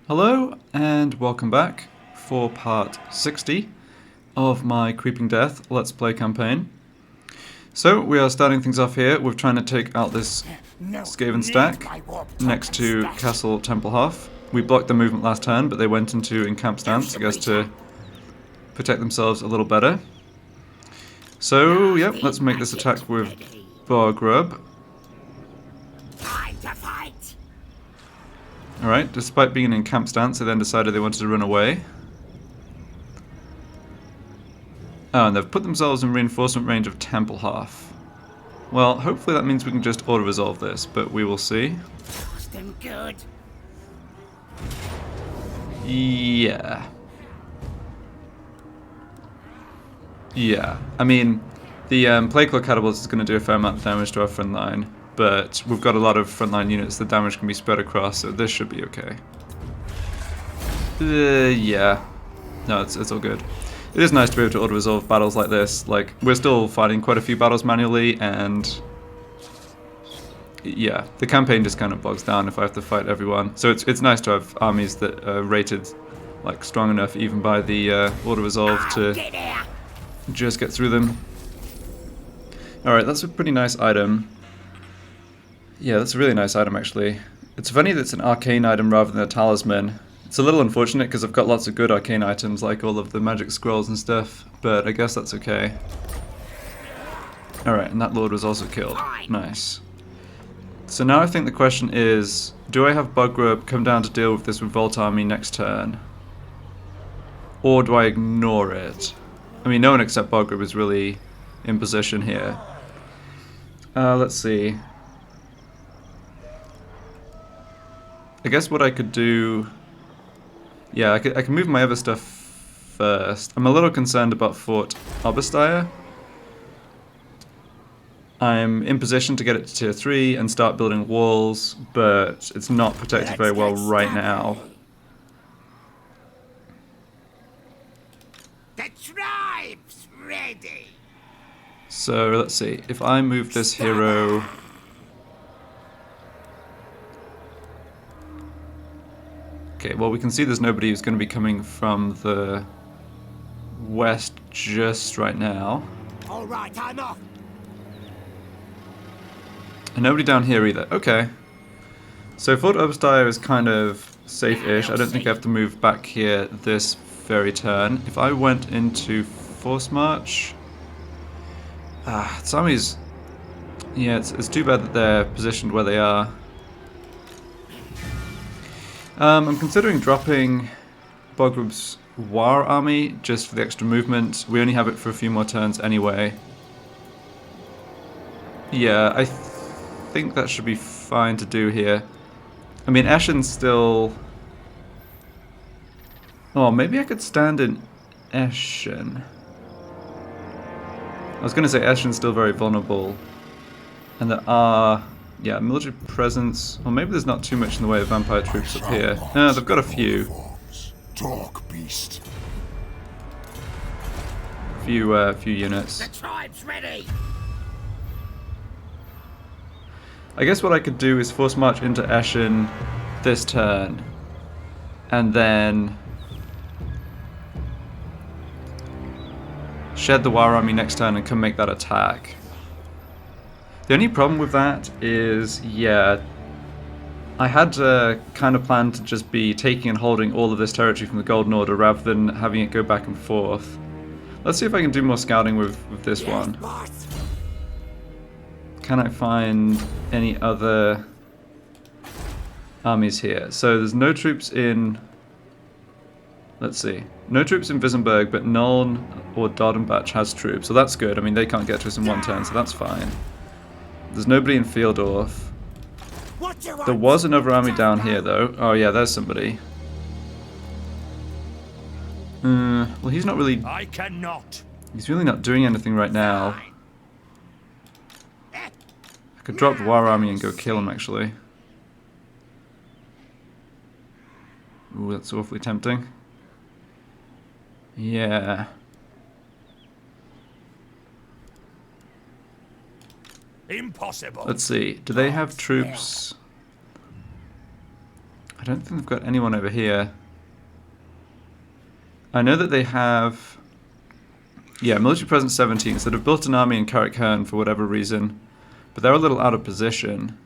Hello and welcome back for part 60 of my Creeping Death Let's Play campaign. So we are starting things off here with trying to take out this Skaven stack next to Castle Templehof. We blocked the movement last turn, but they went into encamp stance, I guess, to protect themselves a little better. So, yep, let's make this attack with Boggrub. Alright, despite being in camp stance, they then decided they wanted to run away. Oh, and they've put themselves in reinforcement range of Templehof. Well, hopefully that means we can just auto-resolve this, but we will see. Yeah. Yeah. I mean, the Plague Claw Catapult is going to do a fair amount of damage to our front line. But we've got a lot of frontline units, the damage can be spread across, so this should be okay. Yeah. No, it's all good. It is nice to be able to auto-resolve battles like this. Like, we're still fighting quite a few battles manually, and yeah, the campaign just kind of bogs down if I have to fight everyone. So it's nice to have armies that are rated like strong enough even by the auto-resolve to just get through them. Alright, that's a pretty nice item. Yeah, that's a really nice item, actually. It's funny that it's an arcane item rather than a talisman. It's a little unfortunate because I've got lots of good arcane items, like all of the magic scrolls and stuff, but I guess that's okay. Alright, and that lord was also killed. Nice. So now I think the question is, do I have Boggrub come down to deal with this revolt army next turn? Or do I ignore it? I mean, no one except Boggrub is really in position here. Let's see. I guess what I could do... Yeah, I can move my other stuff first. I'm a little concerned about Fort Oberstyre. I'm in position to get it to tier 3 and start building walls, but it's not protected very well right now. The tribe's ready. So let's see, if I move this hero... Okay, well we can see there's nobody who's going to be coming from the west just right now. Alright, I'm off. And nobody down here either. Okay. So Fort Oberstyre is kind of safe-ish. I don't think I have to move back here this very turn. If I went into Force March... this army's... Yeah, it's too bad that they're positioned where they are. I'm considering dropping Boggrub's Waaagh army just for the extra movement. We only have it for a few more turns anyway. Yeah, I think that should be fine to do here. I mean, Eshen's still... Oh, maybe I could stand in Eshen. I was going to say Eshen's still very vulnerable. And there are... Yeah, military presence. Well, maybe there's not too much in the way of vampire troops up here. No, they've got a few. Talk, beast. Few units. The tribe's ready. I guess what I could do is force march into Eshen this turn, and then shed the Waaagh army next turn and come make that attack. The only problem with that is, yeah, I had kind of planned to just be taking and holding all of this territory from the Golden Order rather than having it go back and forth. Let's see if I can do more scouting with this one. Boss. Can I find any other armies here? So there's no troops in... Let's see. No troops in Wissenberg, but Nuln or Dardenbach has troops, so that's good. I mean, they can't get to us in one turn, so that's fine. There's nobody in Fieldorf. There was another army down here, though. Oh, yeah, there's somebody. Well, he's not really... I cannot. He's really not doing anything right now. I could drop the Waaagh army and go kill him, actually. Ooh, that's awfully tempting. Yeah. Impossible. Let's see. Do they have troops? I don't think they've got anyone over here. I know that they have... Yeah, military presence 17, so they've built an army in Carrick-Herne for whatever reason. But they're a little out of position.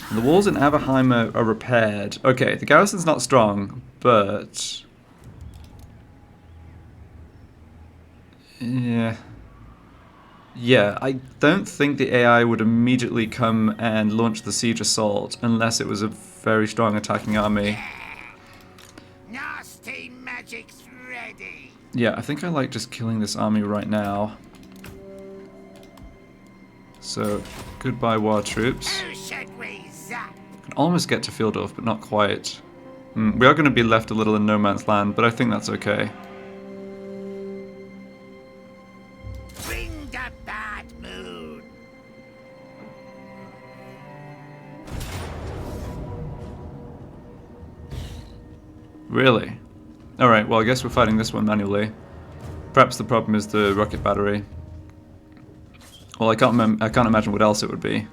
And the walls in Averheim are repaired. Okay, the garrison's not strong, but... Yeah. Yeah, I don't think the AI would immediately come and launch the siege assault unless it was a very strong attacking army. Nasty magic's ready. Yeah, I think I like just killing this army right now. So, goodbye Waaagh troops. Who should we zap? Can almost get to Fieldorf, but not quite. We are going to be left a little in no man's land, but I think that's okay. Bring the bad mood. Really? Alright, well I guess we're fighting this one manually. Perhaps the problem is the rocket battery. Well, I can't imagine what else it would be.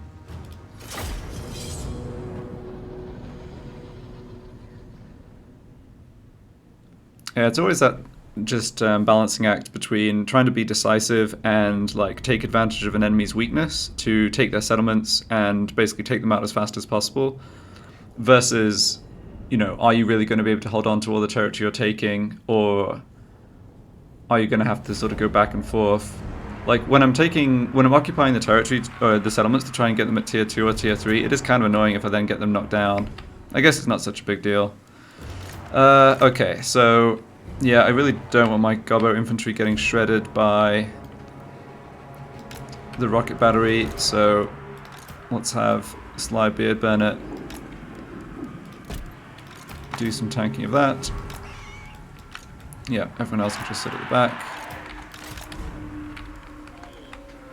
Yeah, it's always that just balancing act between trying to be decisive and like take advantage of an enemy's weakness to take their settlements and basically take them out as fast as possible, versus, you know, are you really going to be able to hold on to all the territory you're taking, or are you going to have to sort of go back and forth? Like when I'm occupying the territory or the settlements to try and get them at tier 2 or tier 3, it is kind of annoying if I then get them knocked down. I guess it's not such a big deal. Okay, so yeah, I really don't want my Gobbo infantry getting shredded by the rocket battery, so let's have Sly Beard Burnett do some tanking of that. Yeah, everyone else can just sit at the back.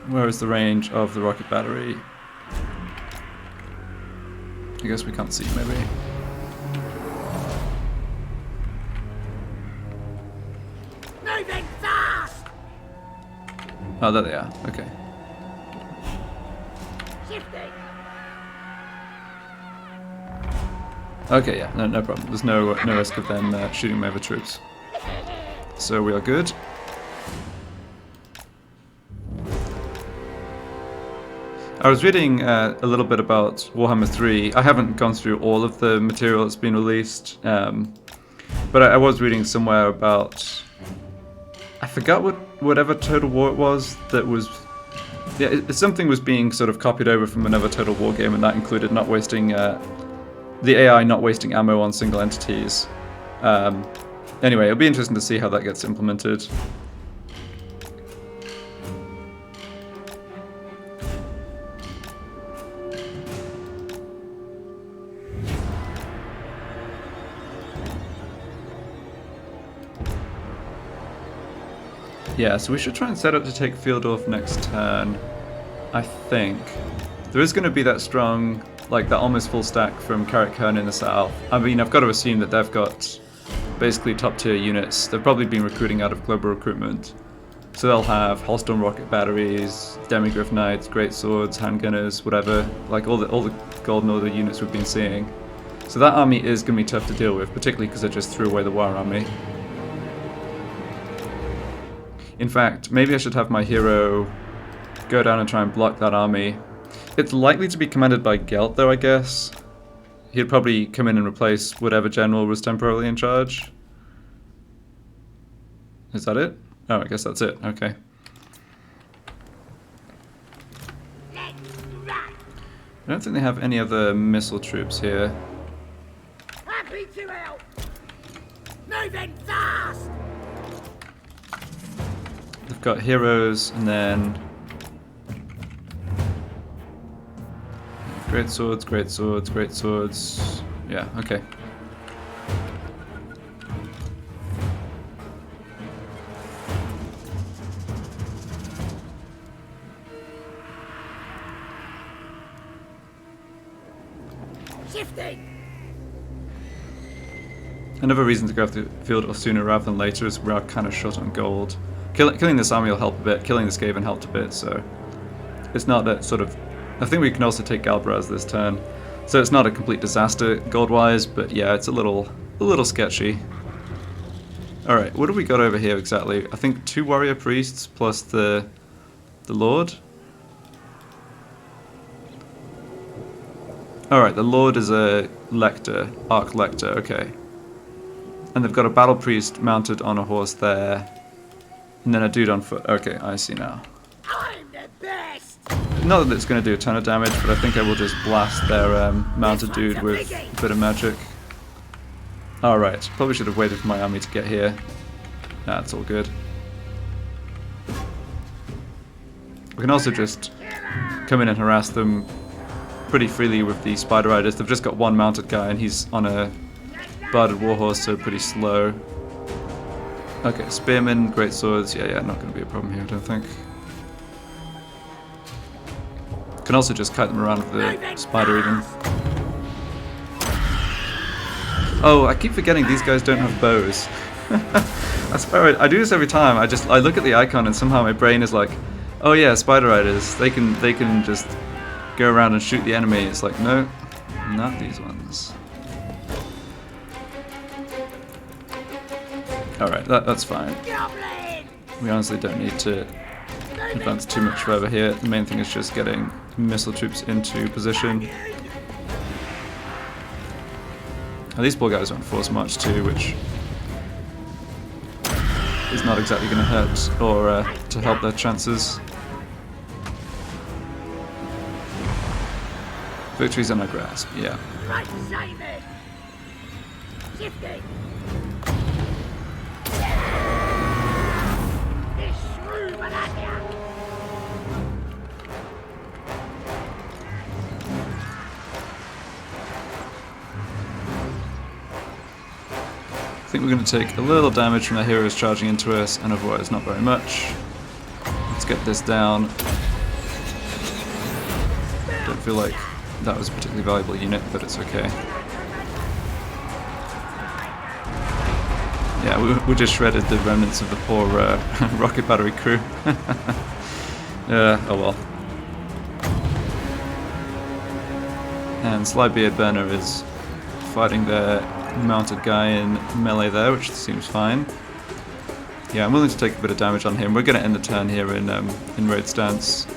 Where is the range of the rocket battery? I guess we can't see, maybe. Moving fast. Oh, there they are. Okay. Shifting. Okay, yeah, no problem. There's no risk of them shooting my other troops. So we are good. I was reading a little bit about Warhammer 3. I haven't gone through all of the material that's been released, but I was reading somewhere about... I forgot whatever Total War it was that was... Yeah, something was being sort of copied over from another Total War game, and that included not wasting... the AI not wasting ammo on single entities. Anyway, it'll be interesting to see how that gets implemented. Yeah, so we should try and set up to take Fieldorf next turn, I think. There is going to be that strong, like that almost full stack from Carrick-Herne in the south. I mean, I've got to assume that they've got basically top tier units. They've probably been recruiting out of global recruitment. So they'll have Hellstorm rocket batteries, Demigryph knights, great swords, handgunners, whatever, like all the Golden Order units we've been seeing. So that army is going to be tough to deal with, particularly because I just threw away the Waaagh army. In fact, maybe I should have my hero go down and try and block that army. It's likely to be commanded by Gelt, though, I guess. He'd probably come in and replace whatever general was temporarily in charge. Is that it? Oh, I guess that's it. Okay. I don't think they have any other missile troops here. Happy to help. Moving fast. They've got heroes, and then great swords, great swords, great swords. Yeah, okay. Shifting. Another reason to go after the field sooner rather than later is we are kind of short on gold. Killing this army will help a bit. Killing the Skaven helped a bit, so it's not that sort of... I think we can also take Galbraz this turn. So it's not a complete disaster gold-wise, but yeah, it's a little sketchy. Alright, what have we got over here exactly? I think 2 warrior priests plus the Lord. Alright, the Lord is a lector, arch lector, okay. And they've got a battle priest mounted on a horse there. And then a dude on foot. Okay, I see now. I'm the best. Not that it's going to do a ton of damage, but I think I will just blast their mounted dude with a bit of magic. Alright, probably should have waited for my army to get here. Nah, it's all good. We can also just come in and harass them pretty freely with the Spider Riders. They've just got one mounted guy and he's on a barded warhorse, so pretty slow. Okay, spearmen, great swords. Yeah, not going to be a problem here, I don't think. Can also just kite them around with the spider even. Oh, I keep forgetting these guys don't have bows. I swear, I do this every time. I look at the icon and somehow my brain is like, oh yeah, Spider Riders. They can just go around and shoot the enemy. It's like, no, not these ones. Alright, that's fine. We honestly don't need to advance too much further here. The main thing is just getting missile troops into position. And these poor guys are on force march too, which is not exactly going to hurt or to help their chances. Victories in our grasp, yeah. Right, Simon. Shifting. This shrew Malania. I think we're going to take a little damage from the heroes charging into us, and otherwise not very much. Let's get this down. Don't feel like that was a particularly valuable unit, but it's okay. Yeah, we just shredded the remnants of the poor rocket battery crew. Oh well. And Sly Beard Burner is fighting their mounted guy in melee there, which seems fine. Yeah, I'm willing to take a bit of damage on him. We're going to end the turn here in raid stance,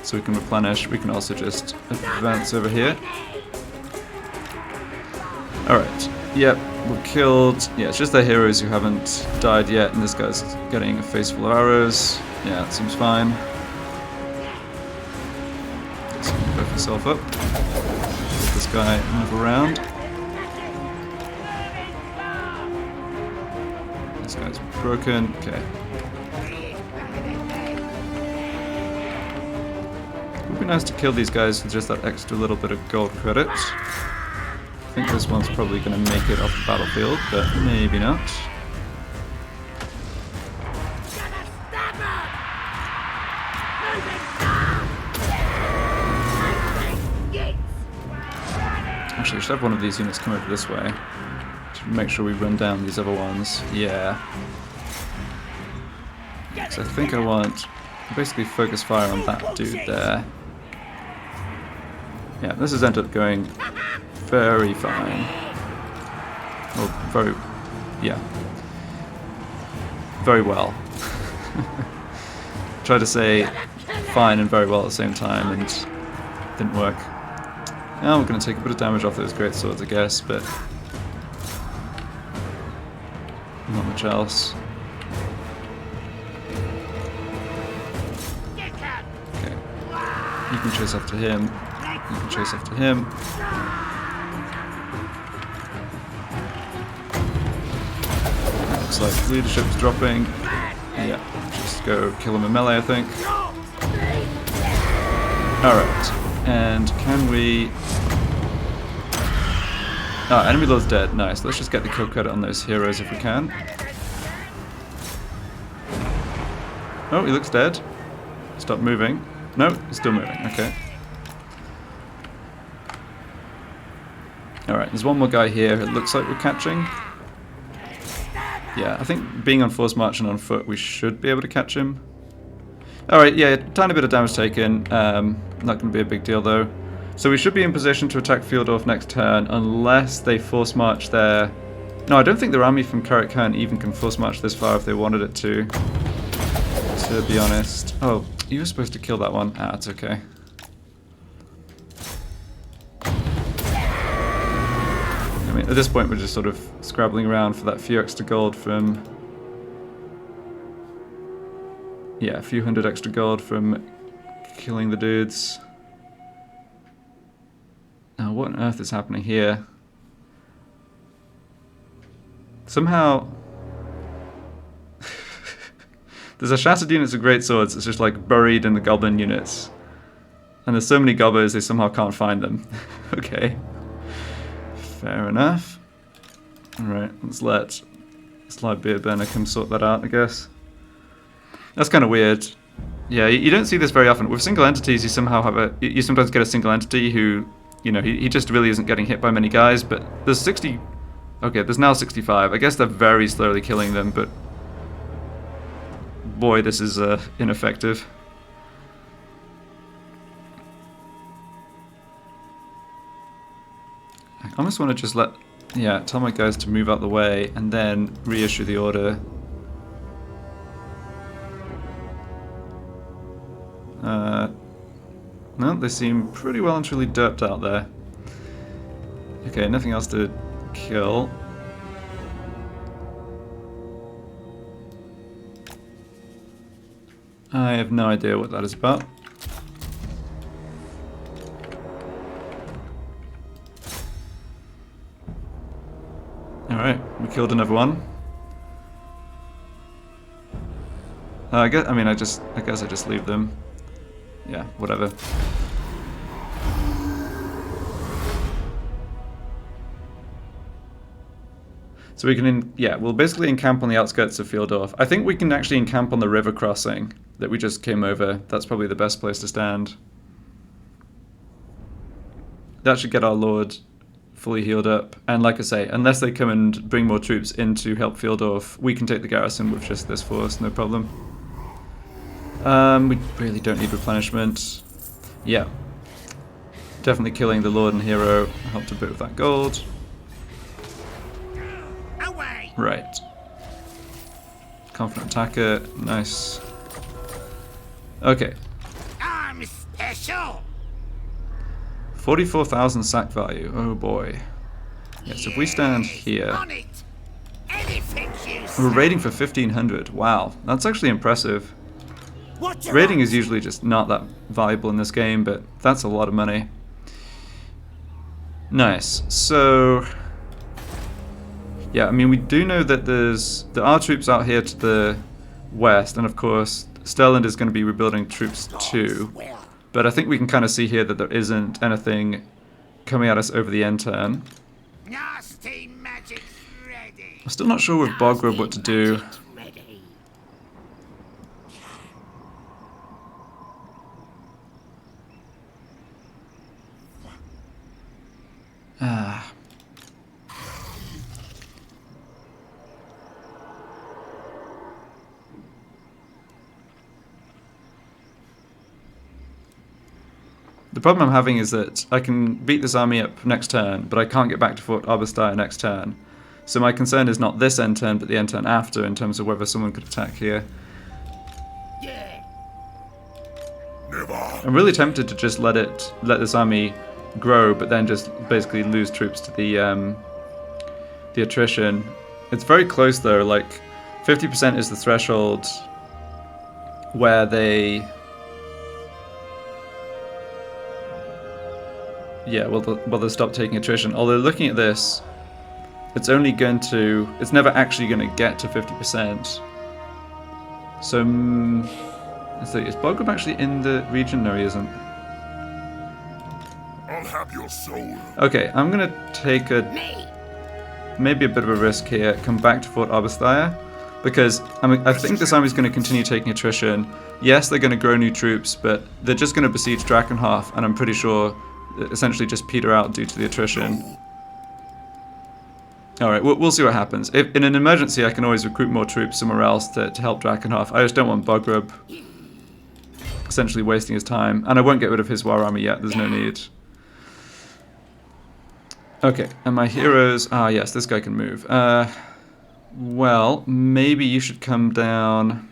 so we can replenish. We can also just advance over here. Alright, yep, we're killed. Yeah, it's just the heroes who haven't died yet, and this guy's getting a face full of arrows. Yeah, that seems fine. So you can buff yourself up. Let this guy move around. This guy's broken. Okay. It would be nice to kill these guys with just that extra little bit of gold credit. I think this one's probably going to make it off the battlefield, but maybe not. Actually, I should have one of these units come over this way to make sure we run down these other ones. Yeah. So I think I want basically focus fire on that dude there. Yeah, this has ended up going very fine. Or very, yeah. Very well. Tried to say fine and very well at the same time and didn't work. Now we're going to take a bit of damage off those great swords, I guess, but not much else. Okay. You can chase after him. You can chase after him. Looks like leadership's dropping. Yeah, just go kill him in melee, I think. Alright, and can we... Ah, enemy lord's dead. Nice. Let's just get the kill credit on those heroes if we can. Oh, he looks dead. Stop moving. No, he's still moving. Okay. Alright, there's one more guy here it looks like we're catching. Yeah, I think being on force march and on foot, we should be able to catch him. Alright, yeah, tiny bit of damage taken. Not going to be a big deal though. So we should be in position to attack Fieldorf next turn, unless they force march their... No, I don't think their army from Karakhan even can force march this far if they wanted it to be honest. Oh, you were supposed to kill that one. Ah, it's okay. I mean, at this point we're just sort of scrabbling around for that few extra gold from... Yeah, a few hundred extra gold from killing the dudes. Now, what on earth is happening here? Somehow... There's a shattered units of great swords that's just like buried in the goblin units. And there's so many goblins they somehow can't find them. Okay. Fair enough. Alright, let's let Sly Beardburner come sort that out, I guess. That's kind of weird. Yeah, you don't see this very often. With single entities, you somehow have a... You sometimes get a single entity who, you know, he just really isn't getting hit by many guys, but there's 60... Okay, there's now 65. I guess they're very slowly killing them, but... Boy, this is ineffective. I almost want to just tell my guys to move out the way and then reissue the order. No, they seem pretty well and truly derped out there. Okay, nothing else to kill. I have no idea what that is about. Alright, we killed another one. I guess I just leave them. Yeah, whatever. So we can, we'll basically encamp on the outskirts of Fieldorf. I think we can actually encamp on the river crossing that we just came over. That's probably the best place to stand. That should get our lord fully healed up. And like I say, unless they come and bring more troops in to help Fieldorf, we can take the garrison with just this force, no problem. We really don't need replenishment. Yeah. Definitely killing the lord and hero helped a bit with that gold. Right. Confident attacker, nice. Okay. I'm special. 44,000 sack value. Oh boy. Yes, if we stand here, we're raiding for 1,500. Wow, that's actually impressive. Raiding is usually just not that valuable in this game, but that's a lot of money. Nice. So. Yeah, I mean, we do know that there are troops out here to the west, and of course, Sterland is going to be rebuilding troops too. But I think we can kind of see here that there isn't anything coming at us over the end turn. I'm still not sure with Boggrub what to do. The problem I'm having is that I can beat this army up next turn, but I can't get back to Fort Arborstyre next turn. So my concern is not this end turn, but the end turn after, in terms of whether someone could attack here. I'm really tempted to just let this army grow, but then just basically lose troops to the attrition. It's very close though. Like 50% is the threshold where they. Yeah, well, they'll stop taking attrition. Although looking at this, it's never actually going to get to 50%. So, let's see, is Boggrub actually in the region? No, he isn't. I'll have your soul. Okay, I'm going to take maybe a bit of a risk here, come back to Fort Arborstyre, because I think this army's going to continue taking attrition. Yes, they're going to grow new troops, but they're just going to besiege Drakenhof, and I'm pretty sure essentially just peter out due to the attrition. Alright, we'll see what happens. If in an emergency I can always recruit more troops somewhere else to help Drakenhof. I just don't want Boggrub essentially wasting his time. And I won't get rid of his war army yet, there's no need. Okay, and my heroes... Ah, yes, this guy can move. Well, maybe you should come down...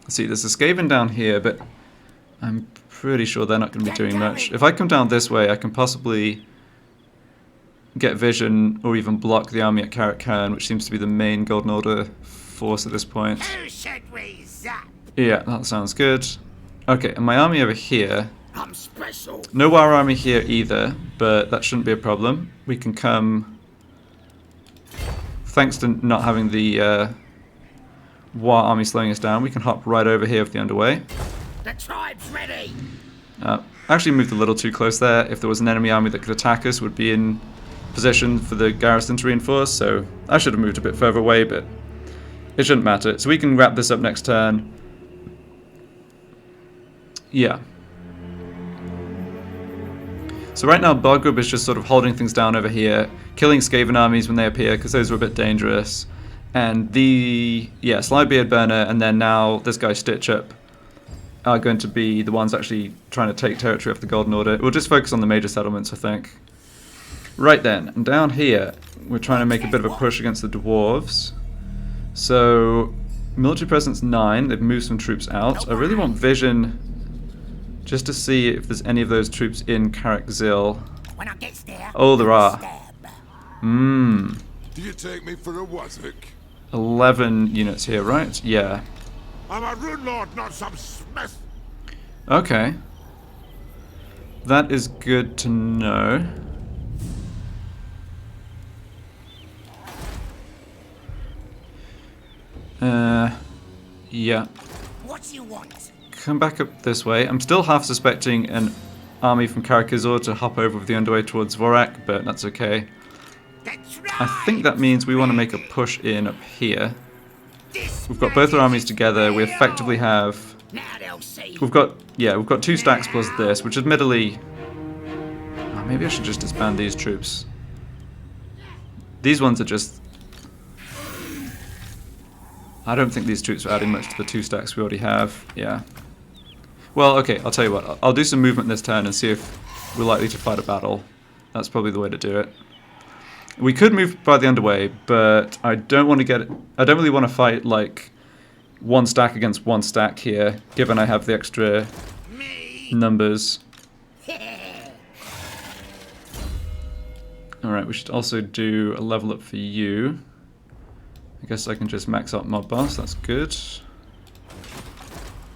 Let's see, there's a Skaven down here, but I'm pretty sure they're not going to be doing much. If I come down this way, I can possibly get vision or even block the army at Arachnarok, which seems to be the main Golden Order force at this point. Who should we zap? Yeah, that sounds good. Okay, and my army over here... I'm special. No Waaagh army here either, but that shouldn't be a problem. We can come... Thanks to not having the Waaagh army slowing us down, we can hop right over here with the underway. The tribe's ready. Actually moved a little too close there. If there was an enemy army that could attack us, would be in position for the garrison to reinforce, so I should have moved a bit further away, but it shouldn't matter. So we can wrap this up next turn. Yeah. So right now Boggrub is just sort of holding things down over here, killing Skaven armies when they appear, because those are a bit dangerous. And the, yeah, Slybeard Burner, and then now this guy Stitch Up are going to be the ones actually trying to take territory off the Golden Order. We'll just focus on the major settlements, I think. Right then, and down here, we're trying to make a bit of a push against the Dwarves. So, military presence 9, they've moved some troops out. I really want vision just to see if there's any of those troops in Karak-Zil. When I get there, Oh, there are. Do you take me for a wazzock? 11 units here, right? Yeah. I'm a rune lord, not some smith. Okay. That is good to know. Yeah. what do you want? Come back up this way. I'm still half suspecting an army from Karak-Zil to hop over with the underway towards Vorak, but that's okay. I think that means we want to make a push in up here. We've got both our armies together. We effectively have... Now they'll see. We've got 2 stacks plus this, which admittedly... Oh, maybe I should just disband these troops. These ones are just... I don't think these troops are adding much to the 2 stacks we already have. Yeah. Well, okay, I'll tell you what. I'll do some movement this turn and see if we're likely to fight a battle. That's probably the way to do it. We could move by the underway, but I don't want to get... I don't really want to fight, like, 1 stack against 1 stack here, given I have the extra numbers. Alright, we should also do a level up for you. I guess I can just max out Mob Boss, that's good.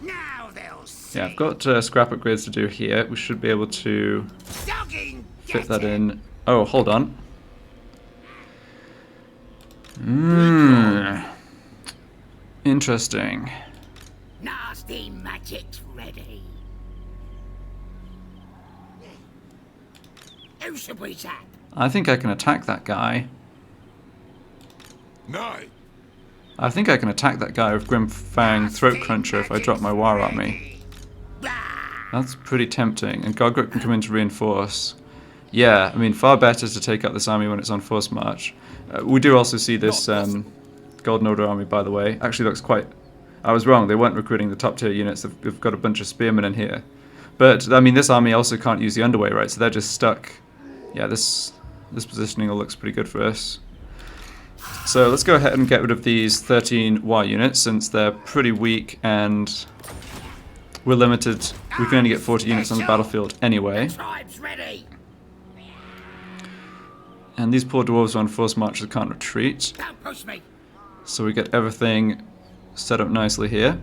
Now they'll see. Yeah, I've got scrap upgrades to do here. We should be able to fit that in. Oh, hold on. Interesting. Nasty magic's ready. Who should we zap? I think I can attack that guy. Nay. I think I can attack that guy with Grimfang Throat Cruncher if I drop my Waaagh army. That's pretty tempting. And Gogrut can come in to reinforce. Yeah, I mean, far better to take out this army when it's on force march. We do also see this Golden Order army, by the way. Actually looks quite... I was wrong, they weren't recruiting the top tier units. They've got a bunch of spearmen in here. But, I mean, this army also can't use the underway, right? So they're just stuck. Yeah, this positioning all looks pretty good for us. So let's go ahead and get rid of these 13 Waaagh units, since they're pretty weak and we're limited. We can only get 40 units on the battlefield anyway. Tribe's ready. And these poor dwarves on force marches can't retreat. Don't push me. So we get everything set up nicely here.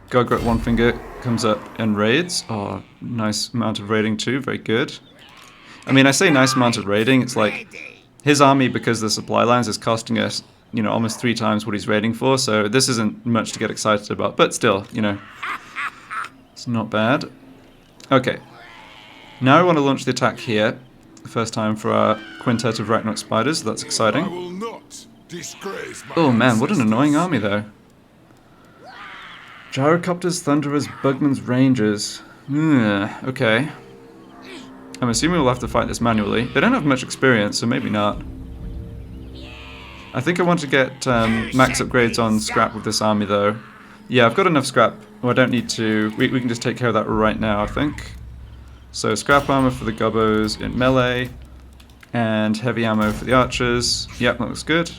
Gogrut One Finger comes up and raids. Oh, nice amount of raiding too, very good. I mean, I say nice amount of raiding, it's like his army, because the supply lines is costing us, you know, almost 3 times what he's raiding for, so this isn't much to get excited about, but still, you know, it's not bad. Okay, now I want to launch the attack here, the first time for our quintet of Arachnarok Spiders, so that's I exciting. will not disgrace my Oh man, what an ancestors. annoying army though. Gyrocopters, Thunderers, Bugman's Rangers. Okay. I'm assuming we'll have to fight this manually. They don't have much experience, so maybe not. I think I want to get max upgrades on scrap with this army though. Yeah, I've got enough scrap. Well, I don't need to... We can just take care of that right now, I think. So scrap armor for the Gobbos in melee, and heavy ammo for the archers. Yep, that looks good.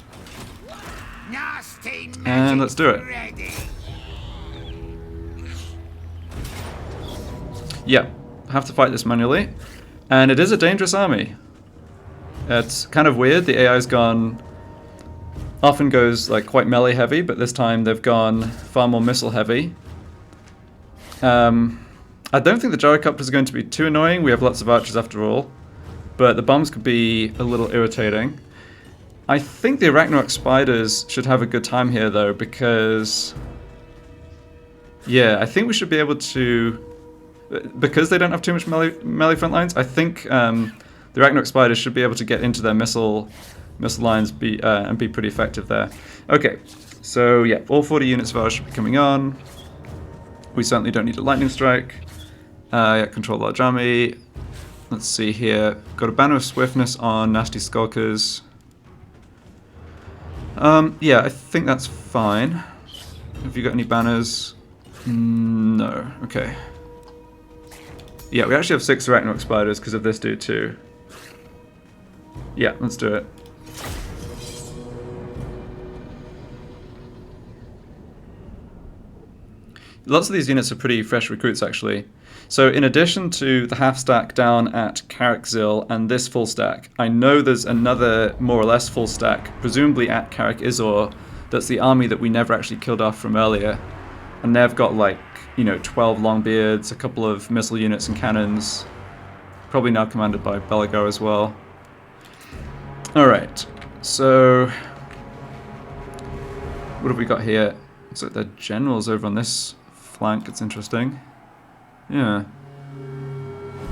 Nasty And let's do it. ready. Yep, have to fight this manually. And it is a dangerous army. It's kind of weird, the AI's gone... often goes like quite melee heavy, but this time they've gone far more missile heavy. I don't think the gyrocopters are going to be too annoying, we have lots of archers after all. But the bombs could be a little irritating. I think the Arachnarok Spiders should have a good time here though, because... yeah, I think we should be able to... because they don't have too much melee front lines, I think the Arachnarok Spiders should be able to get into their missile lines and be pretty effective there. Okay, so yeah, all 40 units of ours should be coming on. We certainly don't need a lightning strike. Yeah, control large army. Let's see here. Got a banner of swiftness on nasty Skulkers. Yeah, I think that's fine. Have you got any banners? No. Okay. Yeah, we actually have 6 Arachnarok Spiders because of this dude too. Yeah, let's do it. Lots of these units are pretty fresh recruits actually. So in addition to the half stack down at Carrickzil and this full stack, I know there's another more or less full stack, presumably at Carrick Izor, that's the army that we never actually killed off from earlier. And they've got like, you know, 12 Longbeards, a couple of missile units and cannons. Probably now commanded by Belagar as well. Alright, so... what have we got here? Looks like the generals over on this flank, it's interesting. Yeah.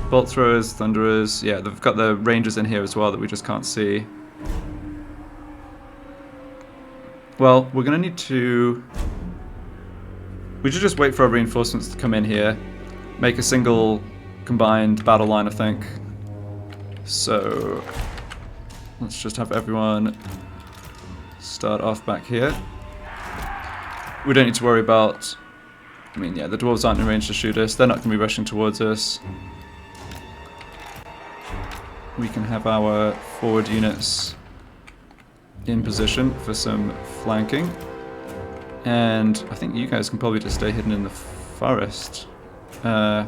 Bolt throwers, thunderers, yeah, they've got the rangers in here as well that we just can't see. Well, we're gonna need to... we should just wait for our reinforcements to come in here. Make a single combined battle line, I think. So... let's just have everyone start off back here. We don't need to worry about... I mean, yeah, the dwarves aren't in range to shoot us. They're not going to be rushing towards us. We can have our forward units in position for some flanking. And I think you guys can probably just stay hidden in the forest. Yeah,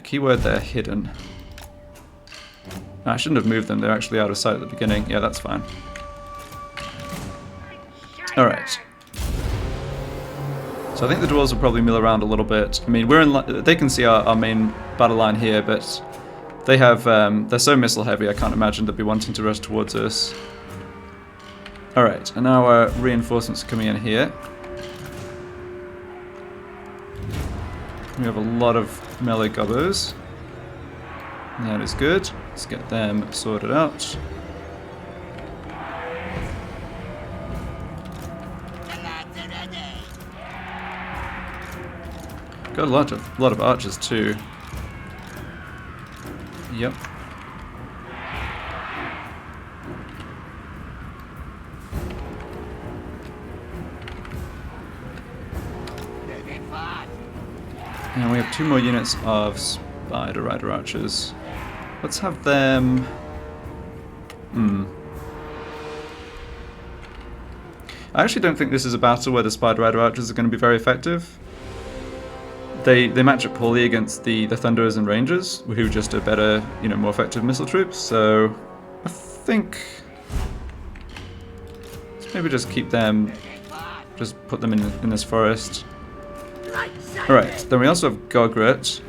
keyword there, hidden. I shouldn't have moved them, they're actually out of sight at the beginning. Yeah, that's fine. Alright. So I think the dwarves will probably mill around a little bit. I mean, they can see our main battle line here, but they have, they're so missile heavy, I can't imagine they'd be wanting to rush towards us. Alright, and now our reinforcements are coming in here. We have a lot of melee gobbos. That is good. Let's get them sorted out. Got a lot of archers too. Yep. And we have 2 more units of Spider Rider Archers. Let's have them... I actually don't think this is a battle where the Spider Rider Archers are going to be very effective. They match up poorly against the Thunderers and Rangers, who just are better, you know, more effective missile troops, so I think... let's maybe just keep them... just put them in this forest. Alright, then we also have Gogrut.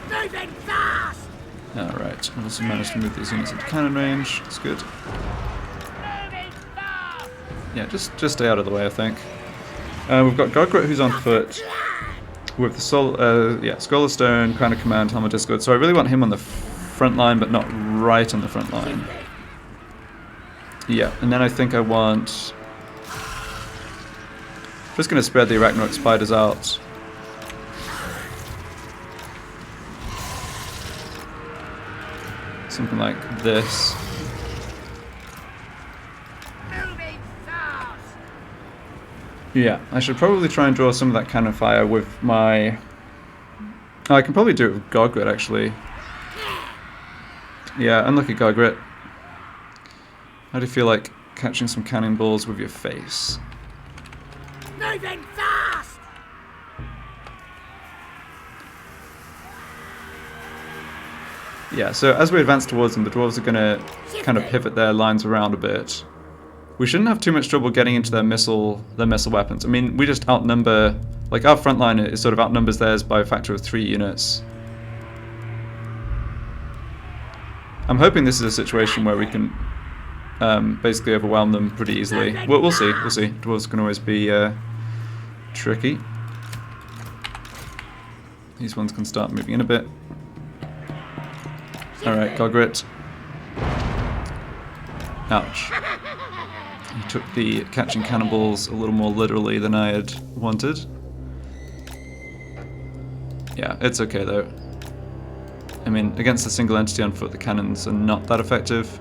Moving fast. Alright, I've also managed to move these units into cannon range, that's good. Moving fast. Yeah, just stay out of the way, I think. We've got Gogrut who's on foot with the Scholar Stone, Crown of Command, Helmet Discord. So I really want him on the front line, but not right on the front line. Yeah, and then I think I want... just going to spread the Arachnarok Spiders out. Something like this. Moving fast. Yeah, I should probably try and draw some of that cannon fire with my Oh, I can probably do it with Gogrut, actually. Yeah, unlucky Gogrut. How do you feel like catching some cannonballs with your face? Moving fast! Yeah, so as we advance towards them, the dwarves are going to kind of pivot their lines around a bit. We shouldn't have too much trouble getting into their missile weapons. I mean, we just outnumber, like our front line is sort of outnumbers theirs by a factor of 3 units. I'm hoping this is a situation where we can basically overwhelm them pretty easily. We'll see, we'll see. Dwarves can always be tricky. These ones can start moving in a bit. Alright, Gogrut. Ouch. He took the catching cannonballs a little more literally than I had wanted. Yeah, it's okay though. I mean, against a single entity on foot, the cannons are not that effective.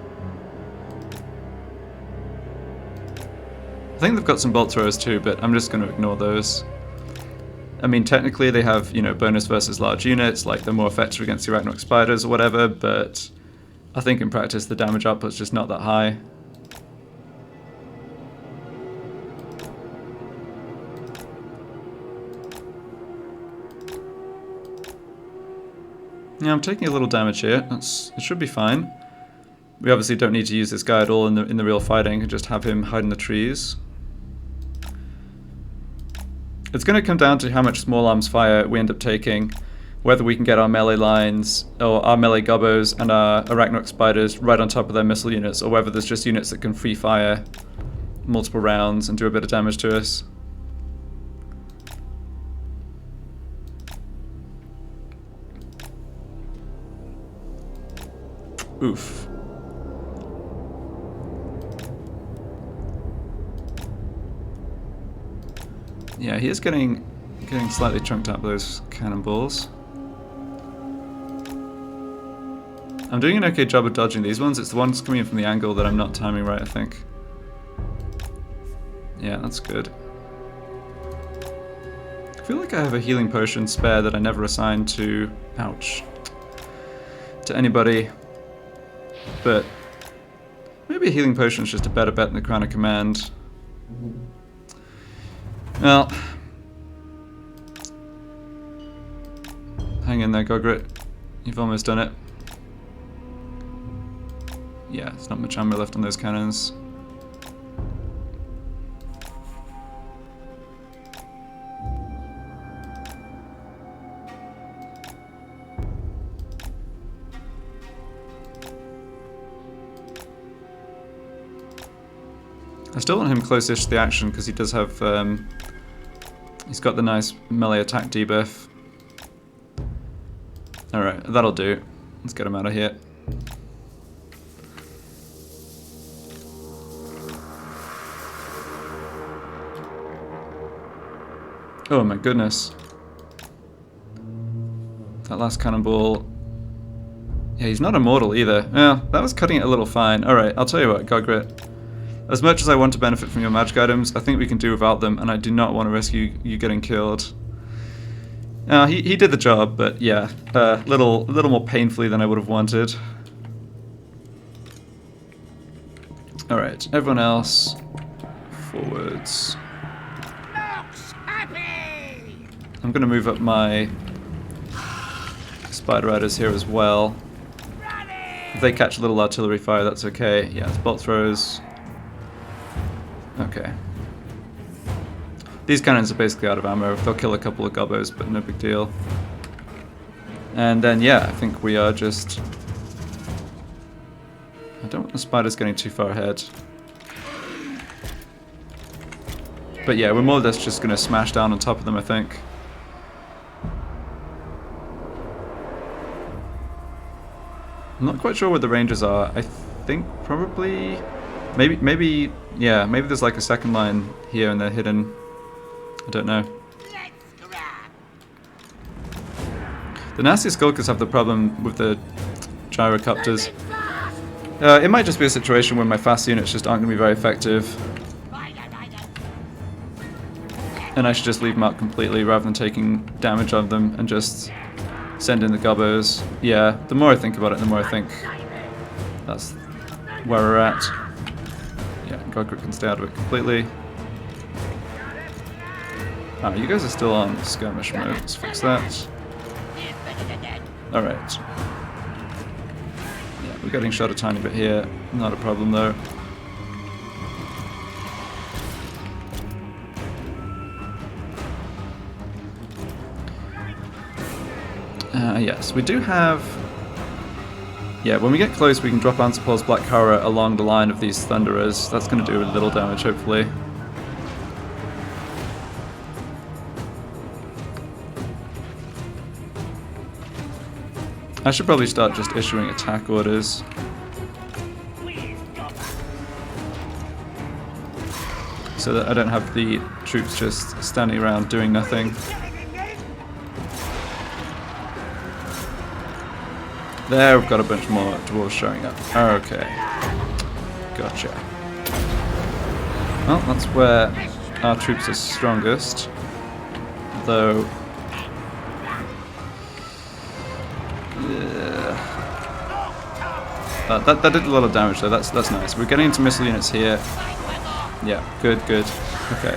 I think they've got some bolt throwers too, but I'm just going to ignore those. I mean, technically they have, you know, bonus versus large units, like they're more effective against the Arachnarok Spiders or whatever, but I think in practice the damage output's just not that high. Yeah, I'm taking a little damage here. It should be fine. We obviously don't need to use this guy at all in the real fighting, and just have him hide in the trees. It's going to come down to how much small arms fire we end up taking, whether we can get our melee lines, or our melee gobbos and our Arachnarok Spiders right on top of their missile units, or whether there's just units that can free fire multiple rounds and do a bit of damage to us. Oof. Yeah, he is getting slightly chunked up those cannonballs. I'm doing an okay job of dodging these ones. It's the ones coming in from the angle that I'm not timing right, I think. Yeah, that's good. I feel like I have a healing potion spare that I never assigned to... ouch. To anybody. But maybe a healing potion is just a better bet than the Crown of Command. Well, hang in there, Gogrut. You've almost done it. Yeah, there's not much ammo left on those cannons. I still want him close-ish to the action because he does have, he's got the nice melee attack debuff. Alright, that'll do. Let's get him out of here. Oh my goodness. That last cannonball. Yeah, he's not immortal either. Yeah, that was cutting it a little fine. Alright, I'll tell you what, Gogrut. As much as I want to benefit from your magic items, I think we can do without them, and I do not want to risk you getting killed. He did the job, but yeah, a little more painfully than I would have wanted. Alright, everyone else, forwards. Looks happy! I'm going to move up my Spider Riders here as well. If they catch a little artillery fire, that's okay. Yeah, it's bolt throws. Okay. These cannons are basically out of ammo. They'll kill a couple of gobbos, but no big deal. And then, yeah, I think we are just... I don't want the spiders getting too far ahead. But yeah, we're more or less just going to smash down on top of them, I think. I'm not quite sure where the rangers are. I think probably... Maybe, yeah, maybe there's like a second line here and they're hidden. I don't know. Let's grab! The nasty Skulkers have the problem with the gyrocopters. Moving fast! It might just be a situation where my fast units just aren't going to be very effective. And I should just leave them out completely rather than taking damage on them and just send in the Gobbos. Yeah, the more I think about it, the more I think that's where we're at. Yeah, Gogrut can stay out of it completely. Ah, you guys are still on skirmish mode. Let's fix that. Alright. Yeah, we're getting shot a tiny bit here. Not a problem though. Yes, we do have... Yeah, when we get close we can drop Ansapol's Black Horror along the line of these Thunderers. That's going to do a little damage, hopefully. I should probably start just issuing attack orders. So that I don't have the troops just standing around doing nothing. There, we've got a bunch more dwarves showing up. Okay. Gotcha. Well, that's where our troops are strongest. Though... that did a lot of damage though, that's nice. We're getting into missile units here. Yeah, good. Okay.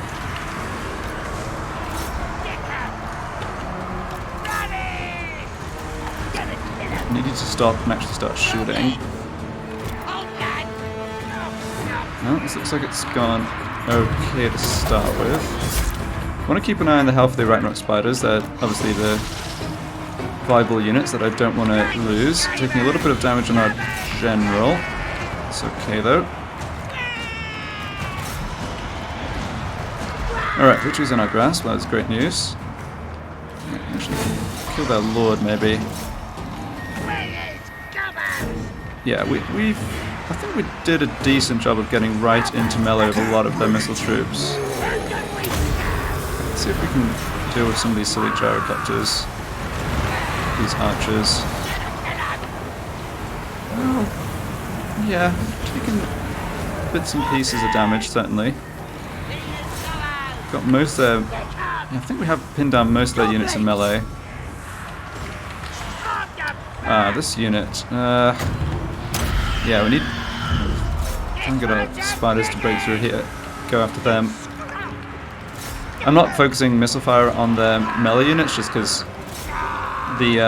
I need you to stop and actually start shooting. Well, this looks like it's gone okay to start with. I want to keep an eye on the health of the Arachnarok Spiders. They're obviously the viable units that I don't want to lose. Taking a little bit of damage on our general. It's okay though. Alright, victory's in our grasp. That's great news. Actually, kill their lord maybe. Yeah, we've... I think we did a decent job of getting right into melee with a lot of their missile troops. Let's see if we can deal with some of these silly gyrocopters. These archers. Well, yeah, taking bits and pieces of damage, certainly. Got most of their... Yeah, I think we have pinned down most of their units in melee. Ah, this unit. Yeah, we need... Try and get our spiders to break through here. Go after them. I'm not focusing missile fire on their melee units just because the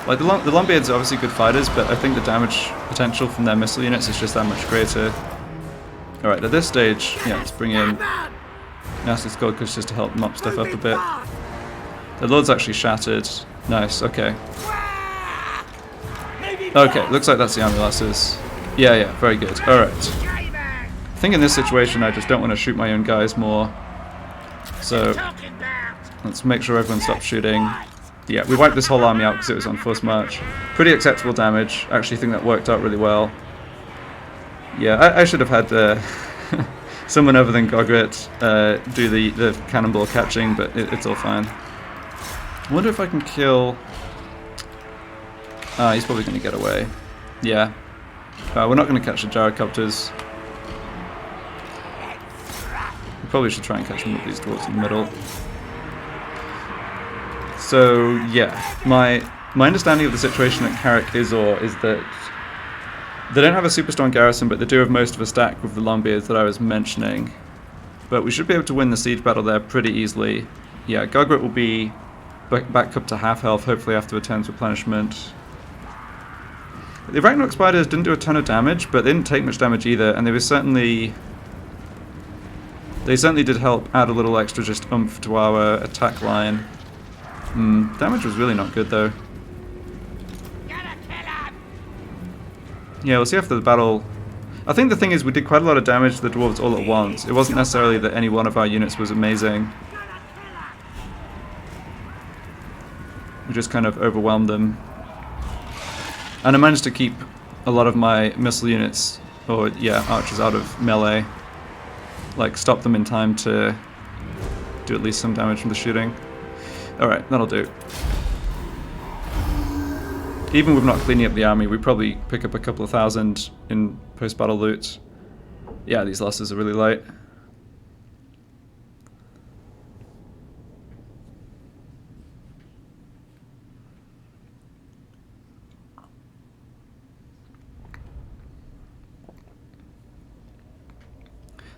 like the Longbeards are obviously good fighters, but I think the damage potential from their missile units is just that much greater. Alright, at this stage, yeah, let's bring in nasty Skulkers just to help mop stuff up a bit. The Lord's actually shattered. Nice, okay. Okay, looks like that's the army lasses. Yeah, very good. Alright. I think in this situation I just don't want to shoot my own guys more. So, let's make sure everyone stops shooting. Yeah, we wiped this whole army out because it was on forced march. Pretty acceptable damage. I actually think that worked out really well. Yeah, I should have had someone other than Gogrut do the cannonball catching, but it's all fine. I wonder if I can kill... he's probably going to get away. Yeah. We're not going to catch the gyrocopters. We probably should try and catch them with these dwarves in the middle. So, yeah. My understanding of the situation at Carrick Izor is that they don't have a super strong garrison, but they do have most of a stack with the Longbeards that I was mentioning. But we should be able to win the siege battle there pretty easily. Yeah, Gogrut will be back up to half health, hopefully after a turn's replenishment. The Arachnarok Spiders didn't do a ton of damage, but they didn't take much damage either, and they certainly did help add a little extra just oomph to our attack line. Damage was really not good though. Yeah, we'll see after the battle. I think the thing is we did quite a lot of damage to the dwarves all at once. It wasn't necessarily that any one of our units was amazing. We just kind of overwhelmed them. And I managed to keep a lot of my missile units, or yeah, archers out of melee. Like, stop them in time to do at least some damage from the shooting. Alright, that'll do. Even with not cleaning up the army, we probably pick up a couple of thousand in post-battle loot. Yeah, these losses are really light.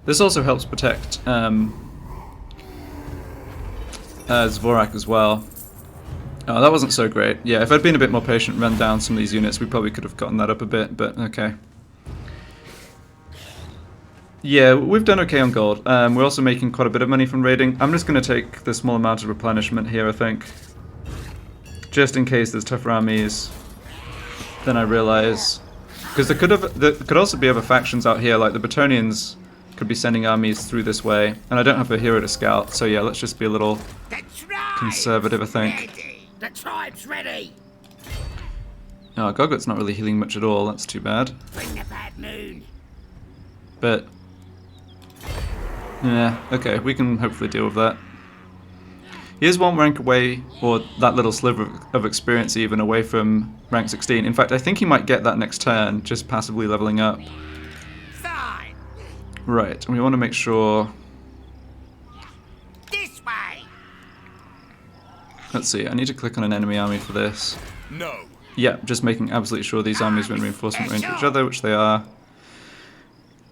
This also helps protect Zvorak as well. Oh, that wasn't so great. Yeah, if I'd been a bit more patient and run down some of these units, we probably could have gotten that up a bit, but okay. Yeah, we've done okay on gold. We're also making quite a bit of money from raiding. I'm just going to take the small amount of replenishment here, I think. Just in case there's tougher armies. Then I realise... Because there could also be other factions out here, like the Bretonnians could be sending armies through this way. And I don't have a hero to scout, so yeah, let's just be a little conservative, I think. Ready. The tribe's ready. Oh, Gogrut's not really healing much at all, that's too bad. Bring the bad moon. But... yeah, okay, we can hopefully deal with that. He is one rank away, or that little sliver of experience even, away from rank 16. In fact, I think he might get that next turn, just passively leveling up. Fine. Right, and we want to make sure... This way. Let's see, I need to click on an enemy army for this. No. Yeah, just making absolutely sure these armies are in reinforcement range of each other, which they are.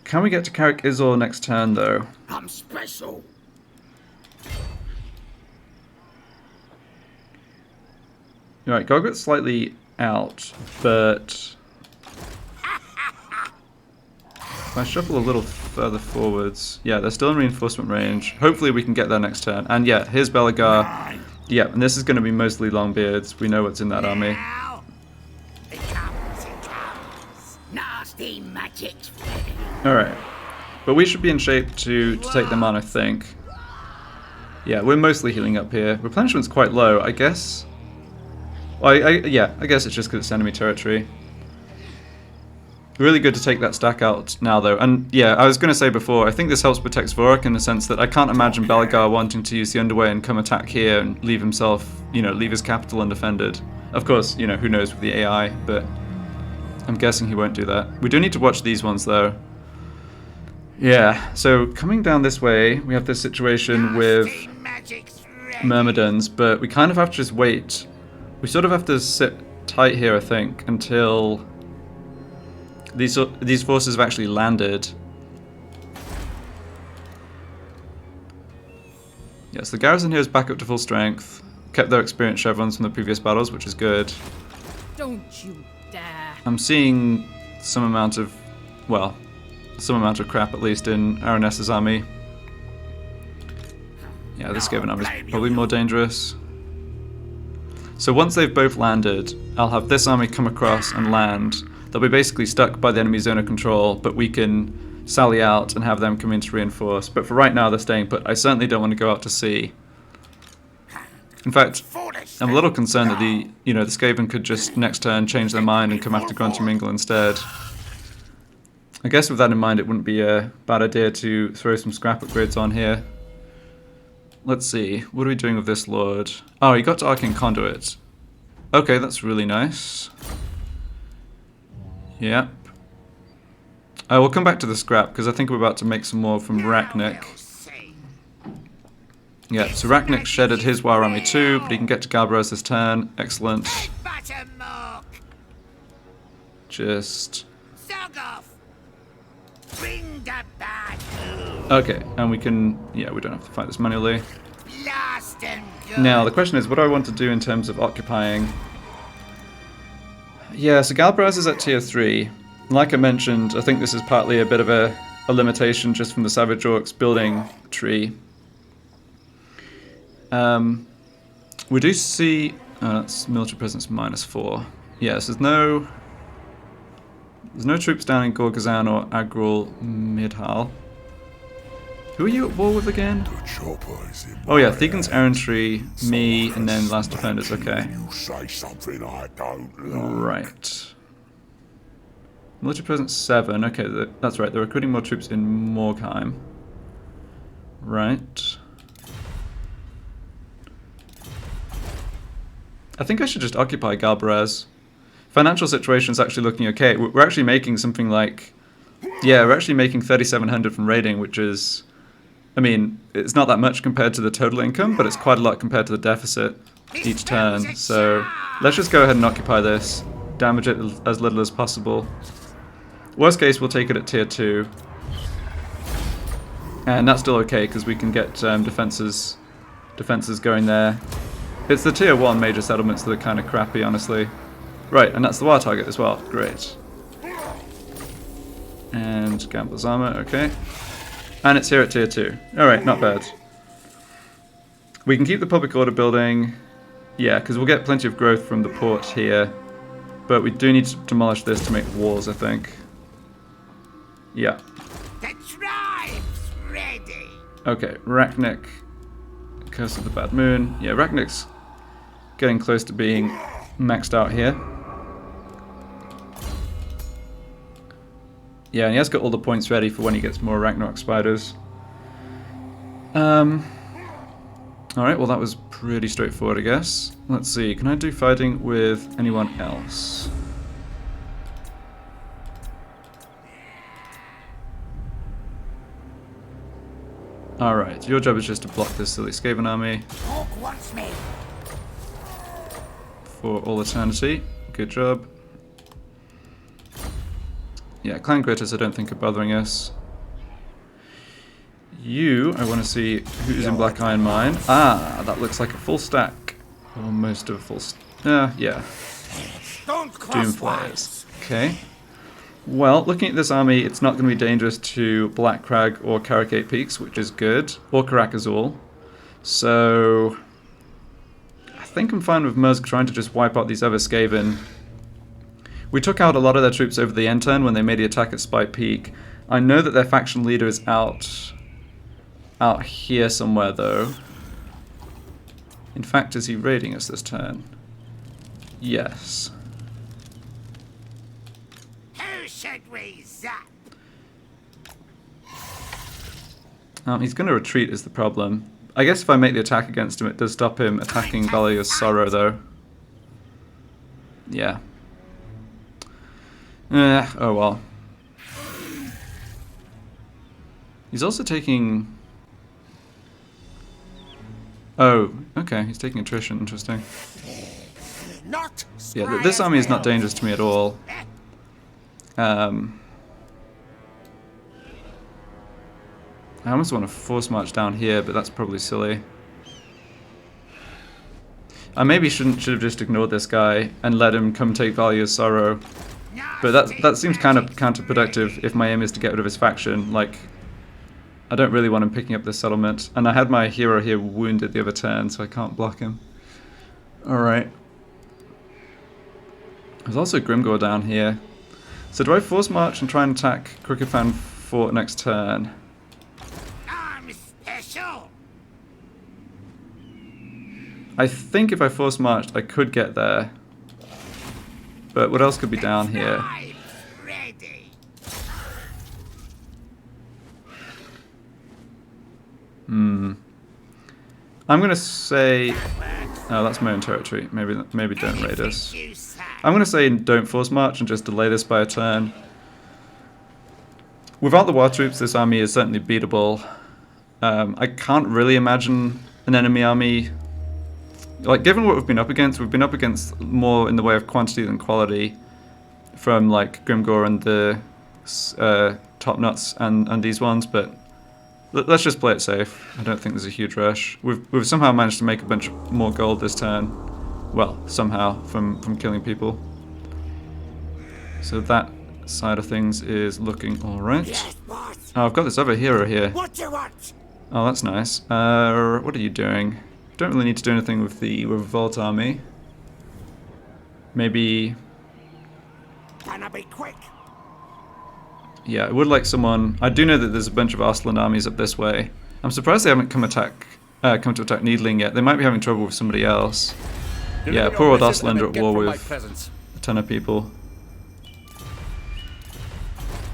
Can we get to Carrick Izor next turn, though? I'm special. Right, Gogrut's slightly out, but... if I shuffle a little further forwards... yeah, they're still in reinforcement range. Hopefully we can get there next turn. And yeah, here's Belagar. Yeah, and this is going to be mostly Longbeards. We know what's in that army. Now. It comes, it comes. Nasty magic's ready. Alright. But we should be in shape to take them on, I think. Yeah, we're mostly healing up here. Replenishment's quite low, I guess. Well, yeah, I guess it's just because it's enemy territory. Really good to take that stack out now, though. And yeah, I was going to say before, I think this helps protect Zvorak in the sense that I can't imagine Belagar wanting to use the Underway and come attack here and leave himself, you know, leave his capital undefended. Of course, you know, who knows with the AI, but I'm guessing he won't do that. We do need to watch these ones, though. Yeah, so coming down this way, we have this situation with Myrmidons, but we kind of have to just wait. We sort of have to sit tight here, I think, until these forces have actually landed. Yes, the garrison here is back up to full strength. Kept their experience chevrons from the previous battles, which is good. Don't you dare. I'm seeing some amount of, well, some amount of crap at least in Aranessa's army. Yeah, this Skaven army is probably more dangerous. So once they've both landed, I'll have this army come across and land. They'll be basically stuck by the enemy zone of control, but we can sally out and have them come in to reinforce. But for right now, they're staying put. I certainly don't want to go out to sea. In fact, I'm a little concerned that the Skaven could just next turn change their mind and come after Grunter instead. I guess with that in mind, it wouldn't be a bad idea to throw some scrap upgrades on here. Let's see, what are we doing with this lord? Oh, he got to Arcane Conduit. Okay, that's really nice. Yep. I will come back to the scrap, because I think we're about to make some more from Raknik. Yeah, so Raknik shedded his Waaagh army too, but he can get to Galbaraz this turn. Excellent. Just... okay, and we can... yeah, we don't have to fight this manually. Now, the question is, what do I want to do in terms of occupying? Yeah, so Galbaraz is at tier 3. Like I mentioned, I think this is partly a bit of a limitation just from the Savage Orcs building tree. We do see... oh, that's military presence -4. Yes, there's no troops down in Gorgazan or Agrul Midhal. Who are you at war with again? Oh yeah, Thegan's errantry, me, and then last defenders. Okay. Right. Military presence 7. Okay, that's right. They're recruiting more troops in Morgheim. Right. I think I should just occupy Galbaraz. Financial situation's actually looking okay. We're actually making something like... yeah, we're actually making 3,700 from raiding, which is... I mean, it's not that much compared to the total income, but it's quite a lot compared to the deficit each turn. So let's just go ahead and occupy this. Damage it as little as possible. Worst case, we'll take it at tier 2. And that's still okay, because we can get defenses going there. It's the tier 1 major settlements that are kind of crappy, honestly. Right, and that's the Waaagh target as well. Great. And Gambler's Armor, okay. And it's here at tier 2. Alright, not bad. We can keep the public order building. Yeah, because we'll get plenty of growth from the port here. But we do need to demolish this to make walls, I think. Yeah. The tribe's ready. Okay, Raknik. Curse of the Bad Moon. Yeah, Raknik's getting close to being maxed out here. Yeah, and he has got all the points ready for when he gets more Arachnarok Spiders. Alright, well that was pretty straightforward, I guess. Let's see, can I do fighting with anyone else? Alright, your job is just to block this silly Skaven army Hawk wants me. for all eternity. Good job. Yeah, Clan Gritters I don't think are bothering us. You, I want to see who's in Black Iron Mine. Ah, that looks like a full stack. Almost of a full yeah. Don't Doom Flayers. Okay. Well, looking at this army, it's not going to be dangerous to Black Crag or Karakate Peaks, which is good. Or Karakazul. So I think I'm fine with Musk trying to just wipe out these other Skaven. We took out a lot of their troops over the end turn when they made the attack at Spy Peak. I know that their faction leader is out here somewhere, though. In fact, is he raiding us this turn? Yes. Who should we zap? He's going to retreat is the problem. I guess if I make the attack against him, it does stop him attacking Valley of Sorrow, though. Yeah. Oh well. He's also taking... Oh, okay, he's taking attrition, interesting. Not Yeah, this army is not dangerous to me at all. I almost want to force march down here, but that's probably silly. I maybe should have just ignored this guy and let him come take Valley of Sorrow. But that seems kind of counterproductive if my aim is to get rid of his faction. Like, I don't really want him picking up this settlement. And I had my hero here wounded the other turn, so I can't block him. Alright. There's also Grimgore down here. So do I force march and try and attack Crooked Fan Fort next turn? I'm special. I think if I force marched, I could get there. But what else could be down here? Tribe's ready. I'm gonna say... Oh, that's my own territory. Maybe don't raid us. You say. I'm gonna say don't force march and just delay this by a turn. Without the Waaagh troops, this army is certainly beatable. I can't really imagine an enemy army... Like, given what we've been up against more in the way of quantity than quality from, like, Grimgore and the Top Nuts and these ones, but let's just play it safe. I don't think there's a huge rush. We've somehow managed to make a bunch more gold this turn. Well, somehow, from killing people. So that side of things is looking alright. Yes, boss. Oh, I've got this other hero here. What you want? Oh, that's nice. What are you doing? Don't really need to do anything with the Revolt army. Maybe... Gonna be quick. Yeah, I would like someone... I do know that there's a bunch of Arslan armies up this way. I'm surprised they haven't come to attack Needling yet. They might be having trouble with somebody else. Yeah, poor old Arslan are at war with a ton of people.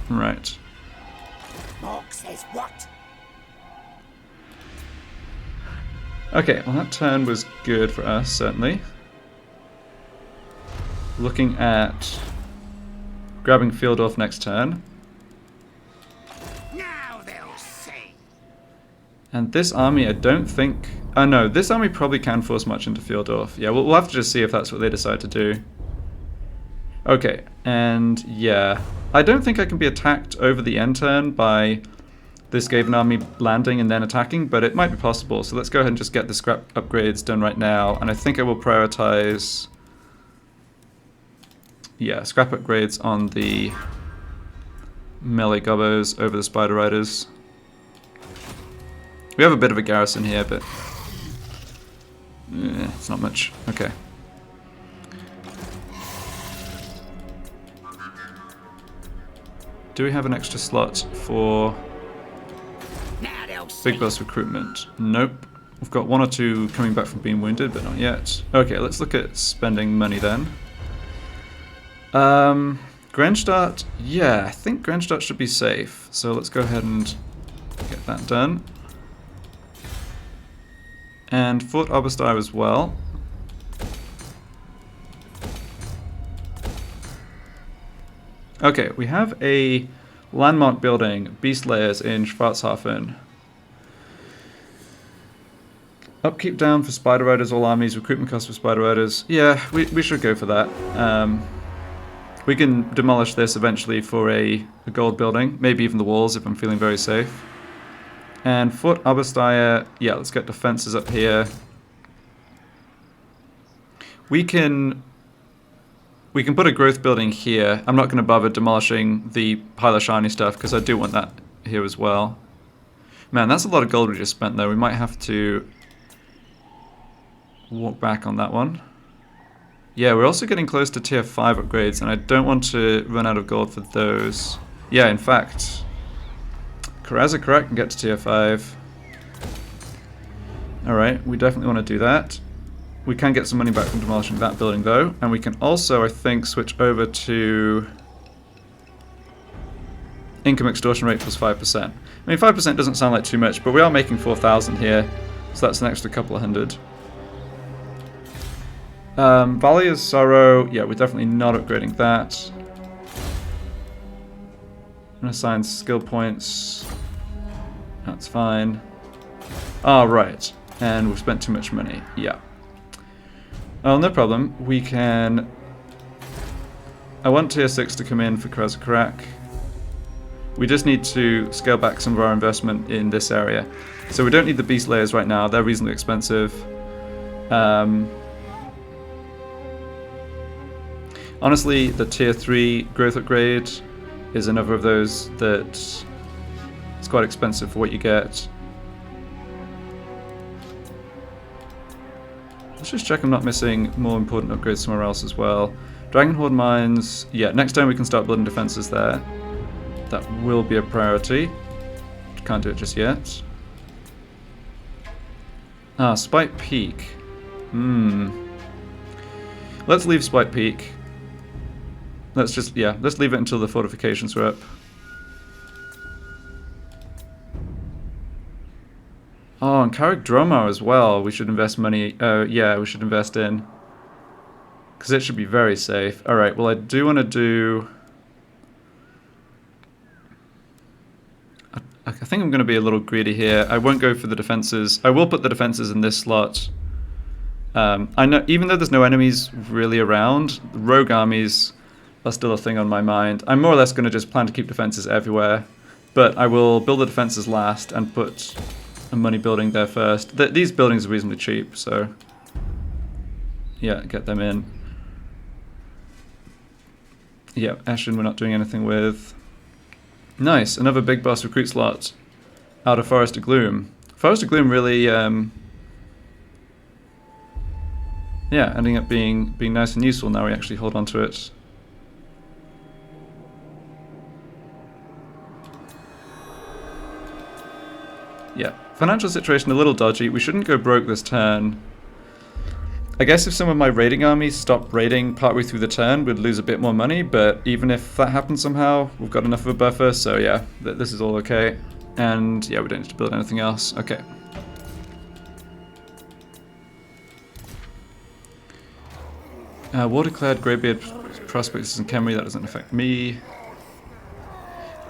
Right. Morg says what? Okay, well that turn was good for us, certainly. Looking at grabbing Fieldorf next turn. Now they'll see. And this army, I don't think... Oh no, this army probably can force march into Fieldorf. Yeah, we'll have to just see if that's what they decide to do. Okay, and yeah. I don't think I can be attacked over the end turn by this Skaven army landing and then attacking, but it might be possible. So let's go ahead and just get the scrap upgrades done right now. And I think I will prioritize, yeah, scrap upgrades on the melee gobbos over the Spider Riders. We have a bit of a garrison here, but it's not much. Okay. Do we have an extra slot for Big Boss recruitment? Nope. We've got 1 or 2 coming back from being wounded, but not yet. Okay, let's look at spending money then. Grenstadt, yeah, I think Grenstadt should be safe. So let's go ahead and get that done. And Fort Oberstyre as well. Okay, we have a landmark building, Beast Layers in Schwarzhafen. Upkeep down for Spider Riders, all armies, recruitment cost for Spider Riders. Yeah, we should go for that. We can demolish this eventually for a gold building, maybe even the walls if I'm feeling very safe. And Fort Oberstyre, yeah, let's get defenses up here. We can put a growth building here. I'm not going to bother demolishing the pile of shiny stuff because I do want that here as well. Man, that's a lot of gold we just spent though. We might have to walk back on that one. Yeah, we're also getting close to tier 5 upgrades and I don't want to run out of gold for those. Yeah, in fact, Arachnarok can get to tier 5. Alright, we definitely want to do that. We can get some money back from demolishing that building though, and we can also, I think, switch over to income extortion rate plus 5%. I mean, 5% doesn't sound like too much, but we are making 4,000 here, so that's an extra couple of hundred. Valley of Sorrow, yeah, we're definitely not upgrading that. I'm going to assign skill points. That's fine. Ah, right. And we've spent too much money. Yeah. Oh, no problem. We can... I want tier 6 to come in for Arachnarok. We just need to scale back some of our investment in this area. So we don't need the beast layers right now. They're reasonably expensive. Honestly, the tier 3 growth upgrade is another of those that is quite expensive for what you get. Let's just check I'm not missing more important upgrades somewhere else as well. Dragonhorde mines, yeah, next time we can start building defenses there. That will be a priority. Can't do it just yet. Ah, Spike Peak. Let's leave Spike Peak. Let's just, yeah, let's leave it until the fortifications are up. Oh, and Carrick Dromar as well. We should invest money. Yeah, we should invest in. Because it should be very safe. Alright, well, I do want to do... I think I'm going to be a little greedy here. I won't go for the defenses. I will put the defenses in this slot. I know, even though there's no enemies really around, the rogue armies are still a thing on my mind. I'm more or less going to just plan to keep defenses everywhere. But I will build the defenses last and put a money building there first. These buildings are reasonably cheap, so... yeah, get them in. Yeah, Ashen we're not doing anything with. Nice, another big boss recruit slot out of Forest of Gloom. Forest of Gloom really, yeah, ending up being nice and useful now we actually hold on to it. Yeah, financial situation a little dodgy. We shouldn't go broke this turn. I guess if some of my raiding armies stopped raiding partway through the turn, we'd lose a bit more money, but even if that happens somehow, we've got enough of a buffer, so yeah, this is all okay. And yeah, we don't need to build anything else. Okay. War-declared Greybeard Prospectors and Khemri, that doesn't affect me.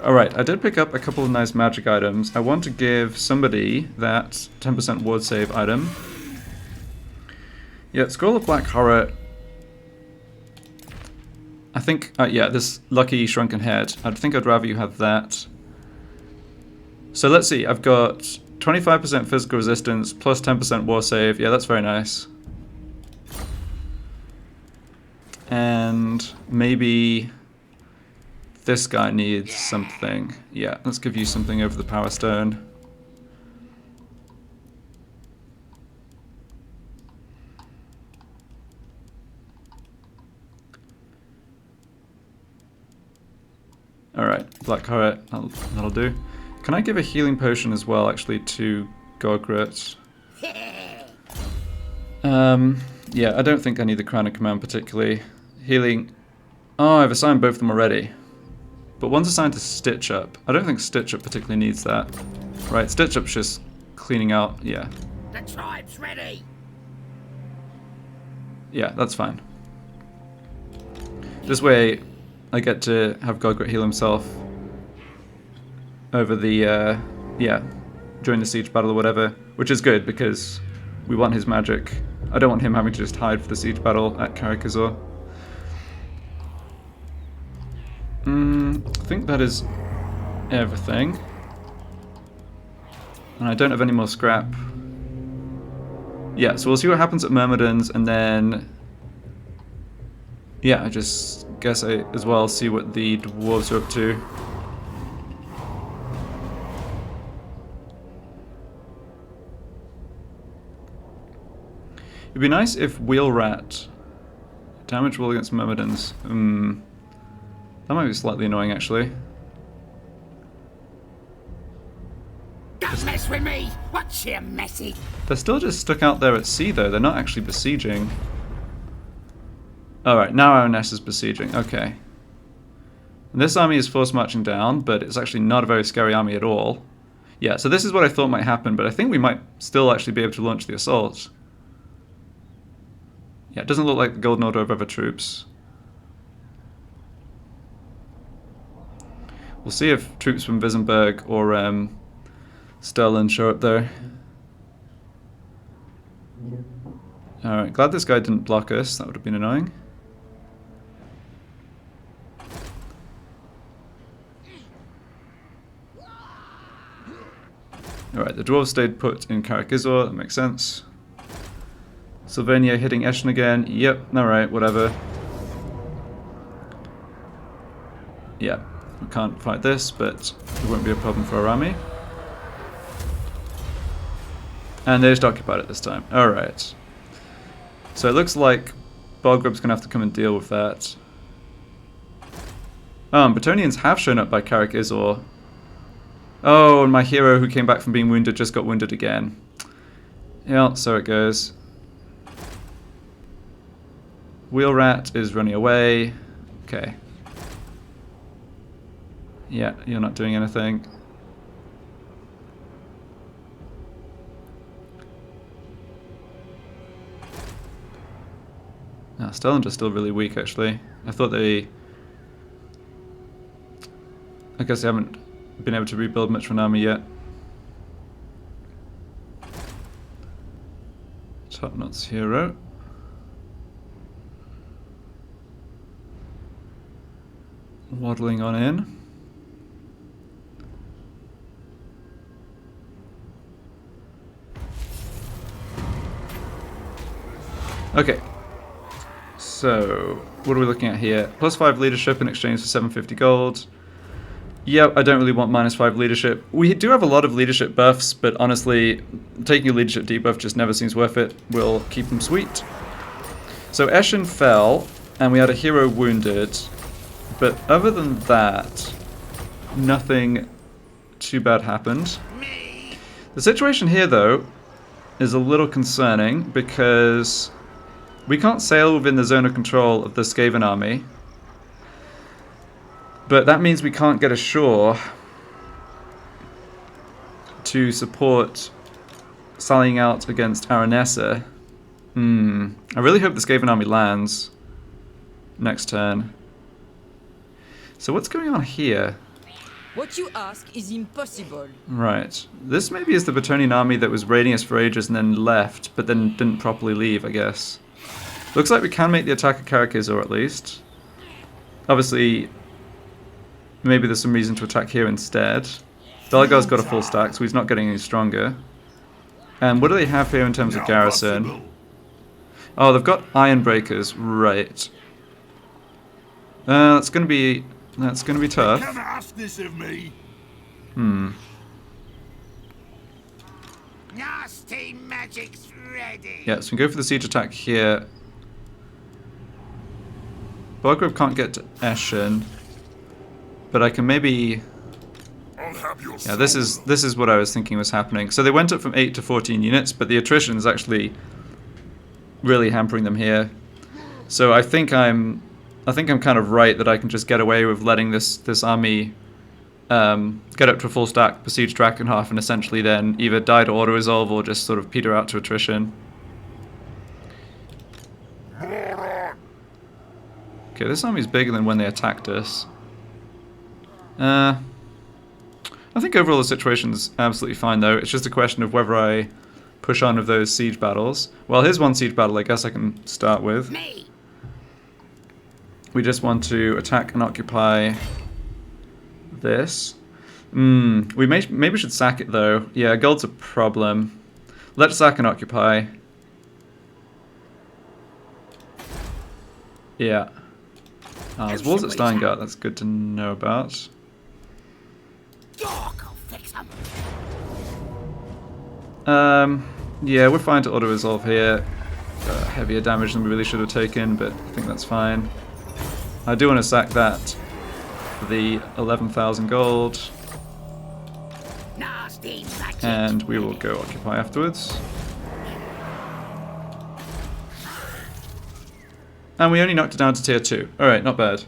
Alright, I did pick up a couple of nice magic items. I want to give somebody that 10% ward save item. Yeah, Scroll of Black Horror. I think, yeah, this Lucky Shrunken Head. I think I'd rather you have that. So let's see, I've got 25% physical resistance plus 10% war save. Yeah, that's very nice. And maybe this guy needs something. Yeah, let's give you something over the Power Stone. Alright, Black Horret, that'll do. Can I give a healing potion as well, actually, to Gogrut? Yeah, I don't think I need the Crown of Command particularly. Healing... Oh, I've assigned both of them already. But one's assigned to Stitch Up. I don't think Stitch Up particularly needs that. Right, Stitch Up's just cleaning out, yeah. The tribe's ready. Yeah, that's fine. This way, I get to have Gogrut heal himself over the, yeah, during the siege battle or whatever, which is good because we want his magic. I don't want him having to just hide for the siege battle at Karakazor. I think that is everything. And I don't have any more scrap. Yeah, so we'll see what happens at Myrmidons, and then... yeah, I just guess I as well see what the dwarves are up to. It'd be nice if Wheel Rat damage will against Myrmidons. That might be slightly annoying, actually. Don't mess with me. What's your message? They're still just stuck out there at sea, though. They're not actually besieging. Alright, now Araness is besieging. Okay. And this army is force marching down, but it's actually not a very scary army at all. Yeah, so this is what I thought might happen, but I think we might still actually be able to launch the assault. Yeah, it doesn't look like the Golden Order of other troops. We'll see if troops from Visenberg or Sterling show up there. Alright, glad this guy didn't block us. That would have been annoying. Alright, the dwarves stayed put in Karakazor. That makes sense. Sylvania hitting Eschen again. Yep, alright, whatever. Yeah, we can't fight this, but it won't be a problem for our army. And they just occupied it this time. Alright. So it looks like Boggrub's going to have to come and deal with that. Oh, and Bretonnians have shown up by Karak-Izor. Oh, and my hero who came back from being wounded just got wounded again. Yeah, so it goes. Wheel Rat is running away. Okay. Yeah, you're not doing anything. Ah, Stellinger's still really weak, actually. I thought they... I guess they haven't been able to rebuild much of an army yet. Top-Knot's hero. Waddling on in. Okay. So, what are we looking at here? +5 leadership in exchange for 750 gold. Yep, I don't really want -5 leadership. We do have a lot of leadership buffs, but honestly, taking a leadership debuff just never seems worth it. We'll keep them sweet. So Eschen fell, and we had a hero wounded. But other than that, nothing too bad happened. The situation here, though, is a little concerning because we can't sail within the zone of control of the Skaven army. But that means we can't get ashore to support sallying out against Aranessa. I really hope the Skaven army lands next turn. So what's going on here? What you ask is impossible. Right. This maybe is the Bretonnian army that was raiding us for ages and then left, but then didn't properly leave, I guess. Looks like we can make the attack at Karak-Izor at least. Obviously, maybe there's some reason to attack here instead. Belgar's got a full stack, so he's not getting any stronger. And what do they have here in terms of garrison? Oh, they've got iron breakers, right. That's gonna be tough. Never ask this of me. Nasty magic's ready. Yeah, so we go for the siege attack here. Boggrub can't get to Eshen, but I can maybe. I'll have your Yeah, this is what I was thinking was happening. So they went up from 8 to 14 units, but the attrition is actually really hampering them here. So I think I'm kind of right that I can just get away with letting this army get up to a full stack, besiege Drakenhof, and essentially then either die to auto resolve or just sort of peter out to attrition. Okay, this army's bigger than when they attacked us. I think overall the situation's absolutely fine though. It's just a question of whether I push on with those siege battles. Well, here's one siege battle I guess I can start with. We just want to attack and occupy this. We maybe should sack it though. Yeah, gold's a problem. Let's sack and occupy. Yeah. There's walls at Steingart, that's good to know about. Yeah, we're fine to auto-resolve here. Heavier damage than we really should have taken, but I think that's fine. I do want to sack that for the 11,000 gold. And we will go occupy afterwards. And we only knocked it down to tier 2. Alright, not bad.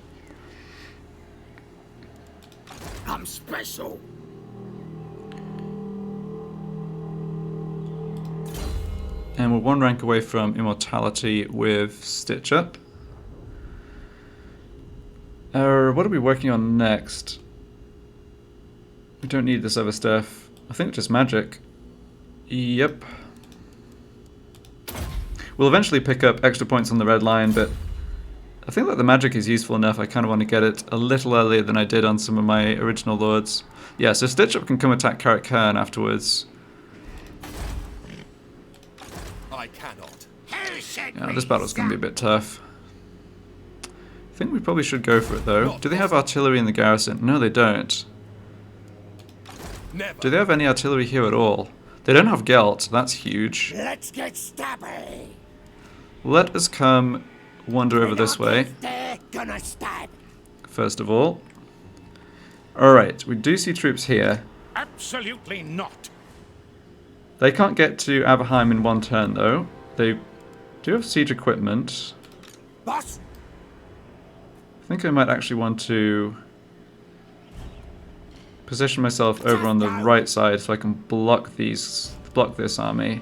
I'm special. And we're 1 rank away from immortality with Stitch Up. What are we working on next? We don't need this other stuff. I think just magic. Yep. We'll eventually pick up extra points on the red line, but I think that the magic is useful enough. I kind of want to get it a little earlier than I did on some of my original lords. Yeah, so Stitch Up can come attack Carrot Kern afterwards. I cannot. Yeah, this battle's going to be a bit tough. I think we probably should go for it though. Do they have artillery in the garrison? No, they don't. Never. Do they have any artillery here at all? They don't have Gelt, that's huge. Let's get stabby. Let us come wander over this way, They're gonna stab. first of all. Alright, we do see troops here. Absolutely not. They can't get to Averheim in 1 turn though. They do have siege equipment. Boss. I think I might actually want to position myself over on the right side so I can block this army.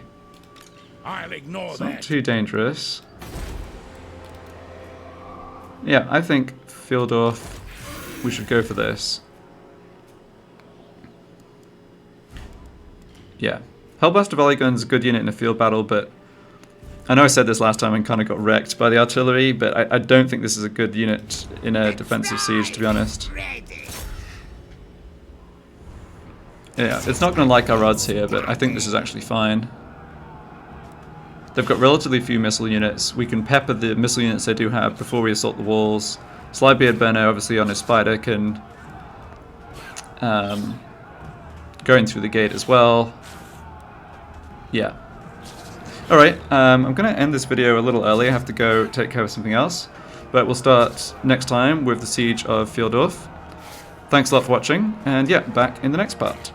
I'll ignore It's not too dangerous. Yeah, I think Fieldorf, we should go for this. Yeah. Hellblaster Volley Gun's a good unit in a field battle, but I know I said this last time and kind of got wrecked by the artillery, but I don't think this is a good unit in a defensive siege, to be honest. Yeah, it's not going to like our odds here, but I think this is actually fine. They've got relatively few missile units. We can pepper the missile units they do have before we assault the walls. Slybeard Benno, obviously on his spider, can go in through the gate as well. Yeah. Alright, I'm going to end this video a little early. I have to go take care of something else. But we'll start next time with the Siege of Fieldorf. Thanks a lot for watching, and yeah, back in the next part.